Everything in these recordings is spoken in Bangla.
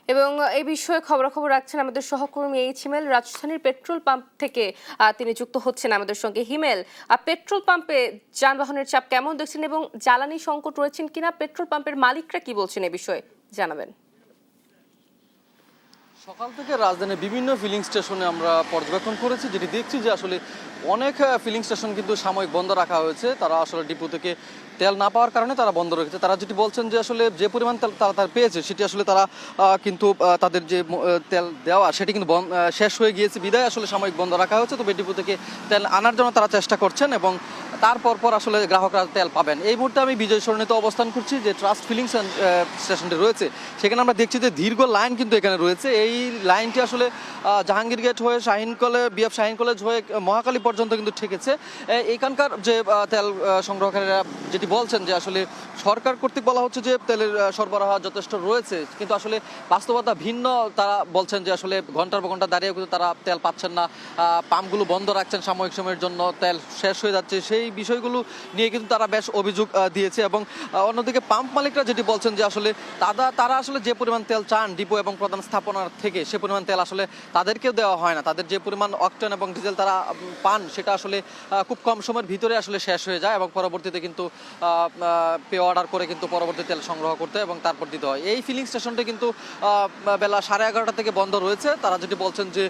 এবং এই বিষয়ে খবরাখবর রাখছেন আমাদের সহকর্মী হিমেল। রাজধানীর পেট্রোল পাম্প থেকে তিনি যুক্ত হচ্ছেন আমাদের সঙ্গে। হিমেল, পেট্রোল পাম্পে যানবাহনের চাপ কেমন দেখছেন এবং জ্বালানি সংকট রয়েছেন কিনা, পেট্রোল পাম্পের মালিকরা কি বলছেন এ বিষয়ে জানাবেন। সকাল থেকে রাজধানীর বিভিন্ন ফিলিং স্টেশনে আমরা পর্যবেক্ষণ করেছি, যেটি দেখছি যে আসলে অনেক ফিলিং স্টেশন কিন্তু সাময়িক বন্ধ রাখা হয়েছে। তারা আসলে ডিপো থেকে তেল না পাওয়ার কারণে তারা বন্ধ রেখেছে। তারা যেটি বলছেন যে আসলে যে পরিমাণ তেল তারা পেয়েছে সেটি আসলে তারা কিন্তু তাদের যে তেল দেওয়া সেটি কিন্তু শেষ হয়ে গিয়েছে বিদায় আসলে সাময়িক বন্ধ রাখা হয়েছে। তবে ডিপো থেকে তেল আনার জন্য তারা চেষ্টা করছেন এবং তারপর আসলে গ্রাহকরা তেল পাবেন। এই মুহূর্তে আমি বিজয় সরণিতে অবস্থান করছি, যে ট্রাস্ট ফিলিং স্টেশনটি রয়েছে সেখানে আমরা দেখছি যে দীর্ঘ লাইন কিন্তু এখানে রয়েছে। এই লাইনটি আসলে জাহাঙ্গীর গেট হয়ে বিএফ শাহিন কলেজ হয়ে মহাখালী পর্যন্ত কিন্তু ঠেকেছে। এখানকার যে তেল সংগ্রহকারীরা যেটি বলছেন যে আসলে সরকার কর্তৃক বলা হচ্ছে যে তেলের সরবরাহ যথেষ্ট রয়েছে, কিন্তু আসলে বাস্তবতা ভিন্ন। তারা বলছেন যে আসলে ঘন্টার পর ঘন্টা দাঁড়িয়ে কিন্তু তারা তেল পাচ্ছেন না, পাম্পগুলো বন্ধ রাখছেন সাময়িক সময়ের জন্য, তেল শেষ হয়ে যাচ্ছে। সেই বিষয়গুলো নিয়ে কিন্তু তারা বেশ অভিযোগ দিয়েছে। এবং অন্যদিকে পাম্প মালিকরা যেটি বলছেন যে আসলে তারা আসলে যে পরিমাণ তেল চান ডিপো এবং প্রধান স্থাপনার থেকে সে পরিমাণ তেল আসলে তাদেরকেও দেওয়া হয় না। তাদের যে পরিমাণ অকটেন এবং ডিজেল তারা পান সেটা আসলে খুব কম সময়ের ভিতরে আসলে শেষ হয়ে যায় এবং পরবর্তীতে কিন্তু পে অর্ডার করে কিন্তু পরবর্তী তেল সংগ্রহ করতে এবং তারপর দিতে হয়। এই ফিলিং স্টেশনটি কিন্তু বেলা 11:30 থেকে বন্ধ রয়েছে। তারা যেটি বলছেন যে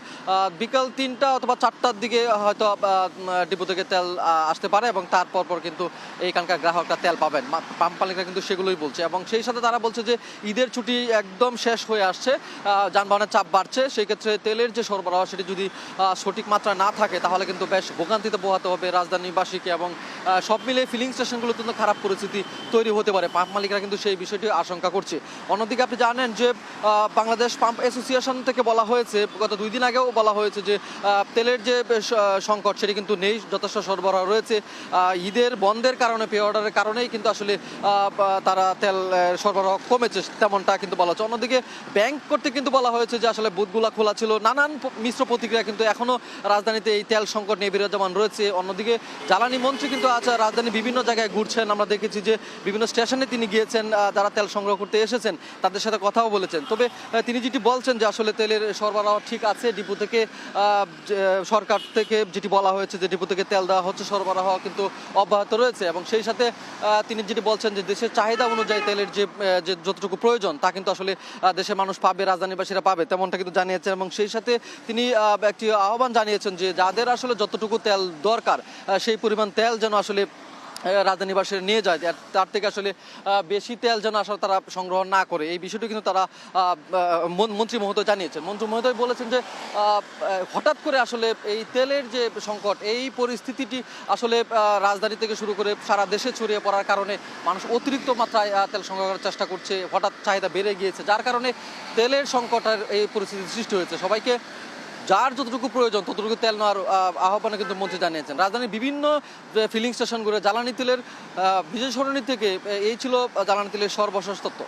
বিকাল 3টা অথবা 4টার দিকে হয়তো ডিপো থেকে তেল আসতে পারে এবং তারপর কিন্তু এইখানকার গ্রাহকরা তেল পাবেন। পাম্প মালিকরা কিন্তু সেগুলোই বলছে এবং সেই সাথে তারা বলছে যে ঈদের ছুটি একদম শেষ হয়ে আসছে, যানবাহনের চাপ বাড়ছে। সেই ক্ষেত্রে তেলের যে সরবরাহ সেটি যদি সঠিক মাত্রা না থাকে তাহলে কিন্তু বেশ ভোগান্তিতে পোহাতে হবে রাজধানীবাসীকে এবং সব মিলিয়ে ফিলিং স্টেশনগুলো কিন্তু খারাপ পরিস্থিতি তৈরি হতে পারে। পাম্প মালিকরা কিন্তু সেই বিষয়টি আশঙ্কা করছে। অন্যদিকে আপনি জানেন যে বাংলাদেশ পাম্প অ্যাসোসিয়েশন থেকে বলা হয়েছে, গত 2 দিন আগেও বলা হয়েছে যে তেলের যে সংকট সেটি কিন্তু নেই, যথেষ্ট সরবরাহ রয়েছে। ঈদের বন্ধের কারণে পে অর্ডারের কারণেই কিন্তু আসলে তারা তেল সরবরাহ কমেছে তেমনটা কিন্তু বলা হচ্ছে। অন্যদিকে ব্যাংক করতে কিন্তু বলা হয়েছে যে আসলে বুথগুলা খোলা ছিল। নানান মিশ্র প্রতিক্রিয়া কিন্তু এখনও রাজধানীতে এই তেল সংকট নিয়ে বিরাজমান রয়েছে। অন্যদিকে জ্বালানি মন্ত্রী কিন্তু আছে রাজধানী বিভিন্ন জায়গায় ঘুরছেন। আমরা দেখেছি যে বিভিন্ন স্টেশনে তিনি গিয়েছেন, যারা তেল সংগ্রহ করতে এসেছেন তাদের সাথে কথাও বলেছেন। তবে তিনি যেটি বলছেন যে আসলে তেলের সরবরাহ ঠিক আছে, ডিপো থেকে সরকার থেকে যেটি বলা হয়েছে যে ডিপো থেকে তেল দেওয়া হচ্ছে, সরবরাহ কিন্তু অব্যাহত রয়েছে। এবং সেই সাথে তিনি যেটি বলছেন যে দেশের চাহিদা অনুযায়ী তেলের যে যতটুকু প্রয়োজন তা কিন্তু আসলে দেশের মানুষ পাবে, রাজধানীবাসীরা পাবে, তেমনটা কিন্তু জানিয়েছেন। এবং সেই সাথে তিনি একটি আহ্বান জানিয়েছেন যে যাদের আসলে যতটুকু তেল দরকার সেই পরিমাণ তেল যেন আসলে রাজধানীবাসীরা নিয়ে যায়, তার থেকে আসলে বেশি তেল যেন আসলে তারা সংগ্রহ না করে। এই বিষয়টি কিন্তু তারা মন্ত্রী মহোদয় জানিয়েছেন। মন্ত্রী মহোদয় বলেছেন যে হঠাৎ করে আসলে এই তেলের যে সংকট, এই পরিস্থিতিটি আসলে রাজধানী থেকে শুরু করে সারা দেশে ছড়িয়ে পড়ার কারণে মানুষ অতিরিক্ত মাত্রায় তেল সংগ্রহ করার চেষ্টা করছে, হঠাৎ চাহিদা বেড়ে গিয়েছে, যার কারণে তেলের সংকটের এই পরিস্থিতি সৃষ্টি হয়েছে। সবাইকে যার যতটুকু প্রয়োজন ততটুকু তেল নেওয়ার আহ্বানে কিন্তু মন্ত্রী জানিয়েছেন। রাজধানীর বিভিন্ন ফিলিং স্টেশনগুলো জ্বালানি তেলের বিজয় সরণি থেকে এই ছিল জ্বালানি তেলের সর্বশেষ তথ্য।